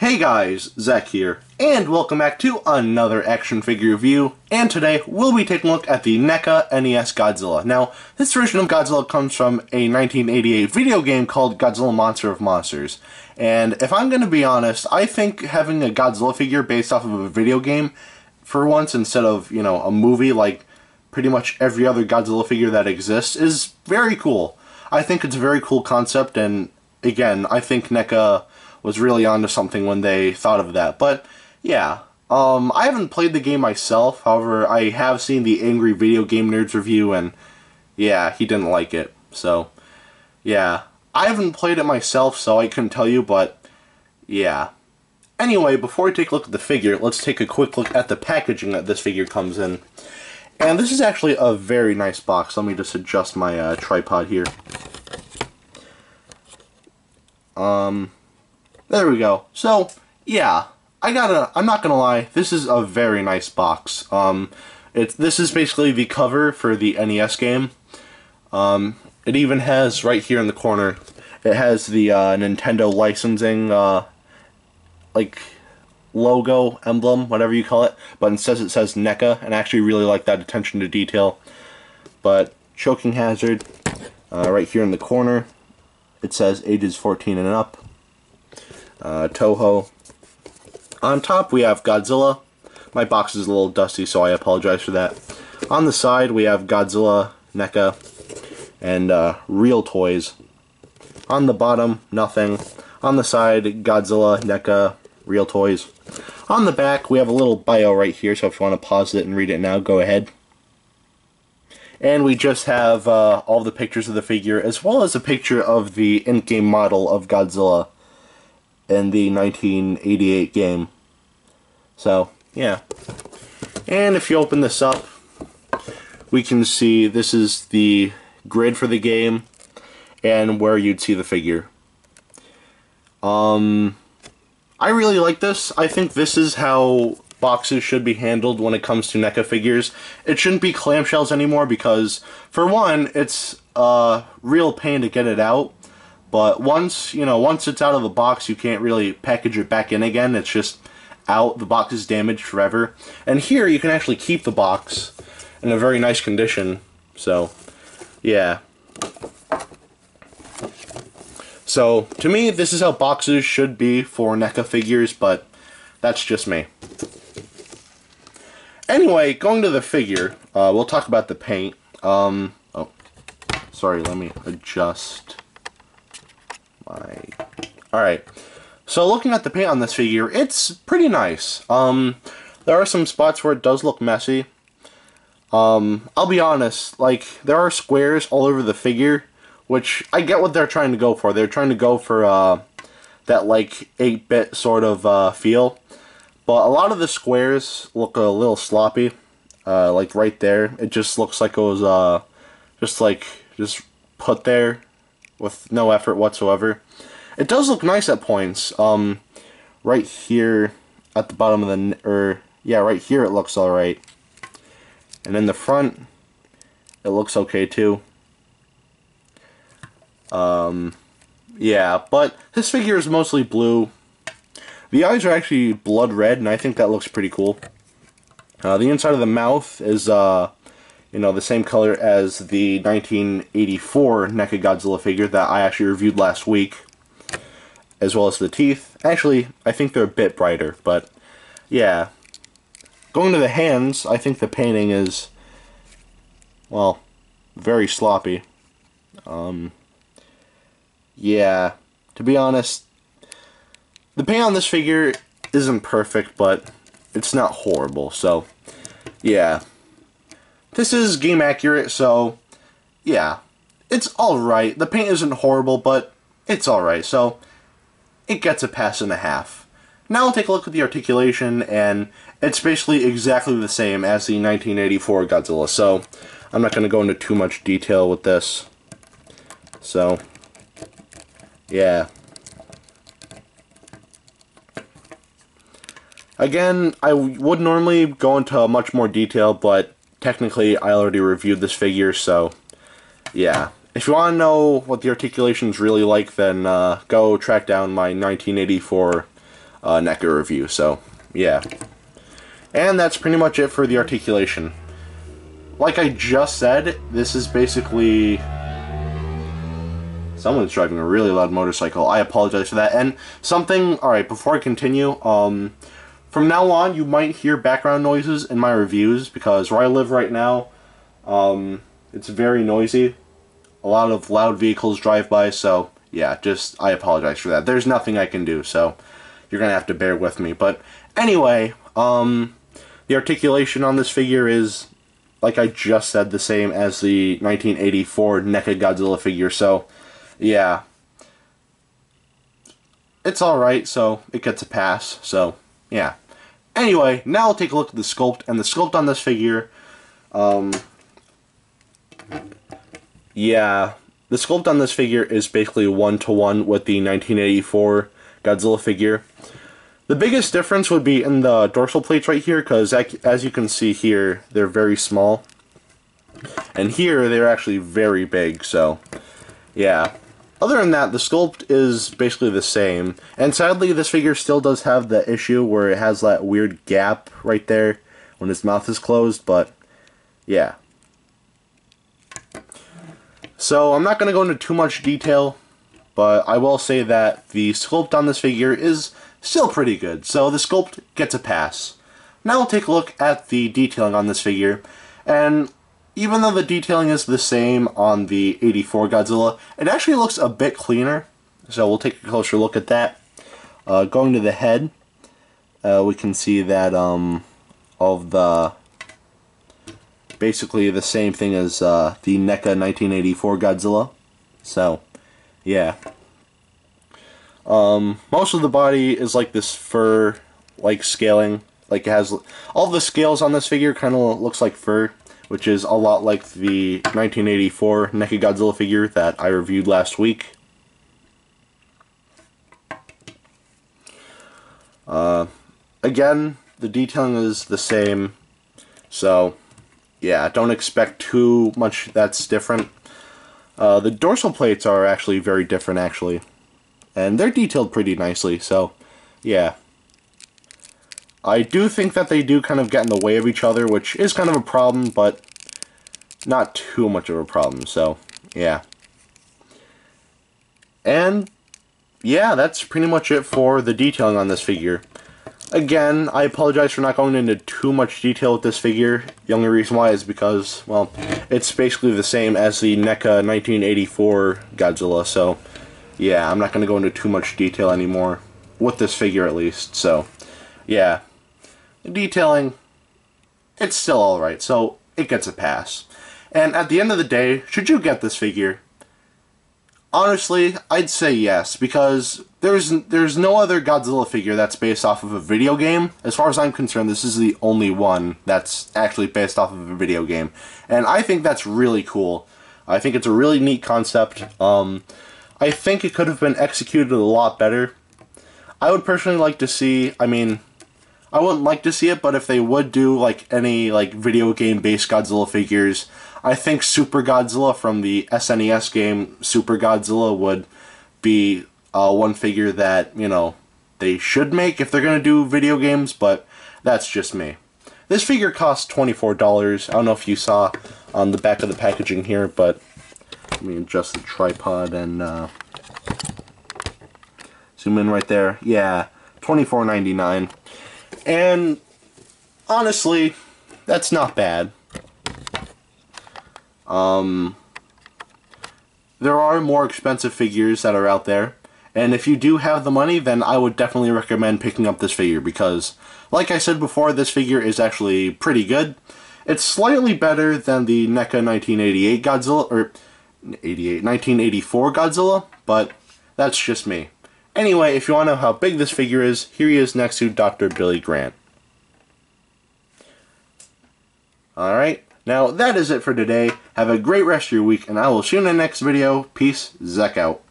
Hey guys, Zach here, and welcome back to another action figure review, and today we'll be taking a look at the NECA NES Godzilla. Now, this version of Godzilla comes from a 1988 video game called Godzilla Monster of Monsters, and if I'm going to be honest, I think having a Godzilla figure based off of a video game, for once, instead of, a movie like pretty much every other Godzilla figure that exists, is very cool. I think it's a very cool concept, and again, I think NECA was really onto something when they thought of that. But yeah, I haven't played the game myself. However, I have seen the Angry Video Game Nerds review, and yeah, he didn't like it. So yeah, I haven't played it myself, so I couldn't tell you. But yeah. Anyway, before we take a look at the figure, let's take a quick look at the packaging that this figure comes in. And this is actually a very nice box. Let me just adjust my tripod here. There we go. So, yeah, I'm not gonna lie, this is a very nice box. This is basically the cover for the NES game. It even has, right here in the corner, it has the Nintendo licensing, logo, emblem, whatever you call it, but instead it says NECA, and I actually really like that attention to detail. But, choking hazard, right here in the corner, it says ages 14 and up. Toho. On top we have Godzilla. My box is a little dusty, so I apologize for that. On the side we have Godzilla, NECA, and real toys. On the bottom, nothing. On the side, Godzilla, NECA, real toys. On the back we have a little bio right here, so if you want to pause it and read it now, go ahead. And we just have all the pictures of the figure, as well as a picture of the in-game model of Godzilla in the 1988 game. So, yeah. And if you open this up, we can see this is the grid for the game and where you'd see the figure. I really like this. I think this is how boxes should be handled when it comes to NECA figures. It shouldn't be clamshells anymore because, for one, it's a real pain to get it out. But once it's out of the box, you can't really package it back in again. It's just out. The box is damaged forever. And here, you can actually keep the box in a very nice condition. So, yeah. So, to me, this is how boxes should be for NECA figures, but that's just me. Anyway, going to the figure, we'll talk about the paint. Oh, sorry, let me adjust. Alright, so looking at the paint on this figure, it's pretty nice. There are some spots where it does look messy. I'll be honest, there are squares all over the figure, which I get what they're trying to go for. They're trying to go for that 8-bit sort of feel. But a lot of the squares look a little sloppy. Right there, it just looks like it was just put there with no effort whatsoever. It does look nice at points. Right here at the bottom of the, right here it looks alright. And in the front, it looks okay too. Yeah, but this figure is mostly blue. The eyes are actually blood red, and I think that looks pretty cool. The inside of the mouth is, the same color as the 1984 NECA Godzilla figure that I actually reviewed last week, as well as the teeth. Actually, I think they're a bit brighter, but yeah. Going to the hands, I think the painting is, well, very sloppy. Yeah, to be honest, the paint on this figure isn't perfect, but it's not horrible, so yeah. This is game accurate, so yeah, it's alright. The paint isn't horrible, but it's alright, so it gets a pass and a half. Now we'll take a look at the articulation, and it's basically exactly the same as the 1984 Godzilla, so I'm not going to go into too much detail with this. So, yeah. Again, I would normally go into much more detail, but technically I already reviewed this figure, so yeah. If you want to know what the articulation is really like, then go track down my 1984 NECA review, so yeah. And that's pretty much it for the articulation. Like I just said, this is basically... Someone's driving a really loud motorcycle. I apologize for that. And something... Alright, before I continue, from now on, you might hear background noises in my reviews, because where I live right now, it's very noisy. A lot of loud vehicles drive by, so yeah, I apologize for that. There's nothing I can do, so you're gonna have to bear with me. But anyway, the articulation on this figure is, like I just said, the same as the 1984 NECA Godzilla figure, so yeah. It's alright, so it gets a pass, so yeah. Anyway, now I'll take a look at the sculpt, and the sculpt on this figure, yeah, the sculpt on this figure is basically one-to-one with the 1984 Godzilla figure. The biggest difference would be in the dorsal plates right here, because as you can see here, they're very small. And here, they're actually very big, so yeah. Other than that, the sculpt is basically the same. And sadly, this figure still does have the issue where it has that weird gap right there when his mouth is closed, but yeah. So, I'm not going to go into too much detail, but I will say that the sculpt on this figure is still pretty good, so the sculpt gets a pass. Now we'll take a look at the detailing on this figure, and even though the detailing is the same on the 84 Godzilla, it actually looks a bit cleaner, so we'll take a closer look at that. Going to the head, we can see that of the... basically the same thing as the NECA 1984 Godzilla, so yeah. Most of the body is like this fur-like scaling, like it has all the scales on this figure kind of looks like fur, which is a lot like the 1984 NECA Godzilla figure that I reviewed last week. Again, the detailing is the same, so yeah, don't expect too much that's different. The dorsal plates are actually very different, actually. And they're detailed pretty nicely, so yeah. I do think that they do kind of get in the way of each other, which is kind of a problem, but not too much of a problem, so yeah. And yeah, that's pretty much it for the detailing on this figure. Again, I apologize for not going into too much detail with this figure. The only reason why is because, well, it's basically the same as the NECA 1984 Godzilla, so yeah, I'm not going to go into too much detail anymore, with this figure at least, so yeah. The detailing, it's still alright, so it gets a pass. And at the end of the day, should you get this figure? Honestly, I'd say yes, because there's no other Godzilla figure that's based off of a video game. As far as I'm concerned, this is the only one that's actually based off of a video game. And I think that's really cool. I think it's a really neat concept. I think it could have been executed a lot better. I would personally like to see, I mean, I wouldn't like to see it, but if they would do like any like video game based Godzilla figures, I think Super Godzilla from the SNES game Super Godzilla would be one figure that, you know, they should make if they're going to do video games, but that's just me. This figure costs $24. I don't know if you saw on the back of the packaging here, but let me adjust the tripod and zoom in right there. Yeah, $24.99. And honestly, that's not bad. There are more expensive figures that are out there, and if you do have the money, then I would definitely recommend picking up this figure, because, like I said before, this figure is actually pretty good. It's slightly better than the NECA 1988 Godzilla, or 1984 Godzilla, but that's just me. Anyway, if you want to know how big this figure is, here he is next to Dr. Billy Grant. Alright, now that is it for today. Have a great rest of your week, and I will see you in the next video. Peace, Zek out.